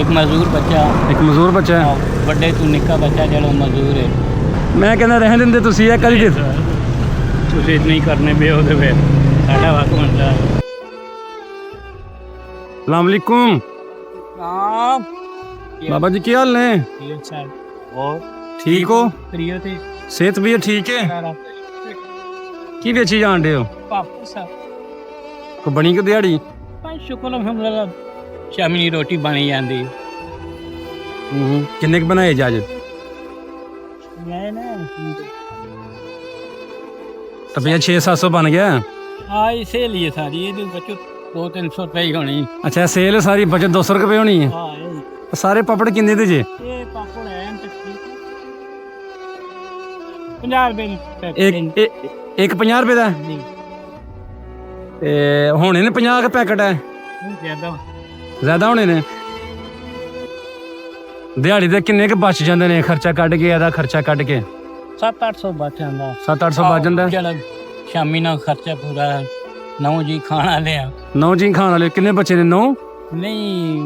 एक मजदूर बच्चा एक मजदूर बच्चा है बड़े तू निक्का बच्चा जो मजदूर है मैं कहना रहने देंदे तुसी ये करी दे तुझे नहीं करने बे ओदे वे साडा वक्त बनदा अस्सलाम वालेकुम हां बाबा जी की हाल ने ये सर और ठीक हो प्रियो ते सेहत भी ठीक है की बेची जान दे हो पापू सा को बनी के दिहाड़ी पांच शुक्र अल्हम्दुलिल्लाह शामी दी रोटी बनी जांदी किन्ने के बनाए जाज मैं ना तो भैया 600-700 बन गया हाँ इसे लिए सारी ये बच्चों 200-300 रुपए ही होनी अच्छा सेल सारी बचत 200 रुपये होनी है हाँ तो सारे पापड़ किन्ने दे जे ये पापड़ है 50 रुपए एक 50 रुपये का नहीं ते होने ने 50 के पैकेट है ज्यादा ज्यादा होने ने दिहाड़ी दे किन्ने के बच जांदे ने खर्चा कट के ਇਹਦਾ खर्चा कट के 700-800 बच जांदा 700-800 बच जांदा चल शामी ना खर्चा पूरा 9 जी खाना ले 9 जी खाने वाले किन्ने बच्चे ने 9 नहीं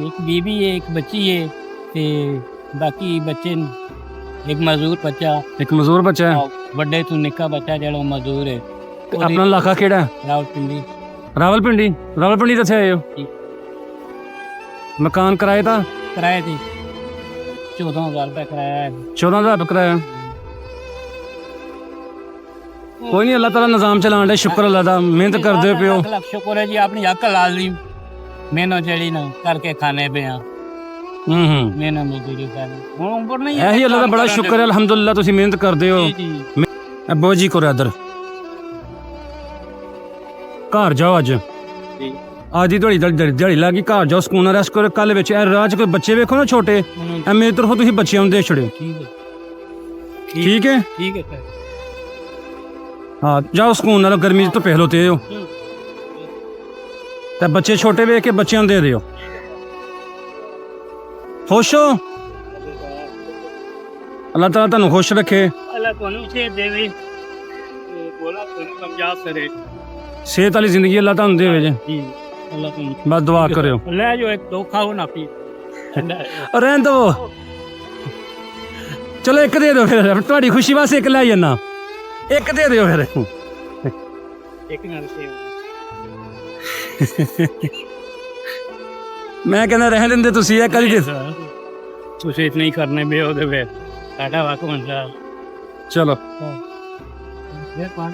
एक बीबी है एक बच्ची है ते बाकी बच्चे एक मजदूर बच्चा एक मजदूर बच्चा है बड़े तू निक्का बच्चा जो मजदूर है अपना इलाका केड़ा रावलपिंडी रावलपिंडी दसे आए हो मकान किराए था किराए थे 14,000 रुपये किराया है 14,000 रुपये किराया कोई नहीं अल्लाह ताला निज़ाम चलान दे शुक्र अल्लाह दा मेहनत करदे पियो लाख शुक्र है जी अपनी अक लाजमी मेहनत जड़ी ना करके खाने पे मेहनत मजदूरी करने हुण उम्र नहीं है यही अल्लाह दा बड़ा शुक्र है अल्हम्दुलिल्लाह तुसी मेहनत करदे हो अब्बू जी करो इधर घर जाओ अज आज ही दिहाड़ी लागी घर जाओ सुकून रेस्ट करो कल बिच राज कोई बच्चे वेखो ना छोटे मेरी तरफों तुसी बच्चे देख छड़ियो ठीक है ठीक है हाँ जाओ सुकून नाल गर्मी तो पहलोते हो ते बच्चे छोटे वेख के बच्चों दे दियो खुश हो अल्लाह ताला तुहानू खुश रखे अल्लाह तुहानू सेहत देवे बोला तुहानू कामयाब करे सेहत वाली जिंदगी अल्लाह तुहानू देवे जे अल्लाह तुहानू बस दुआ करियो ले जो एक दो खाओ ना पी रहन दो चलो एक दे दो फिर तुहाडी खुशी वास्ते एक लै जाना एक दे दियो फिर एक नाल सेव मैं कहना रहने देंदे तुसी ये करी दे तुझे नहीं करने बे ओदे वे साडा वक्त बनदा चलो ये पान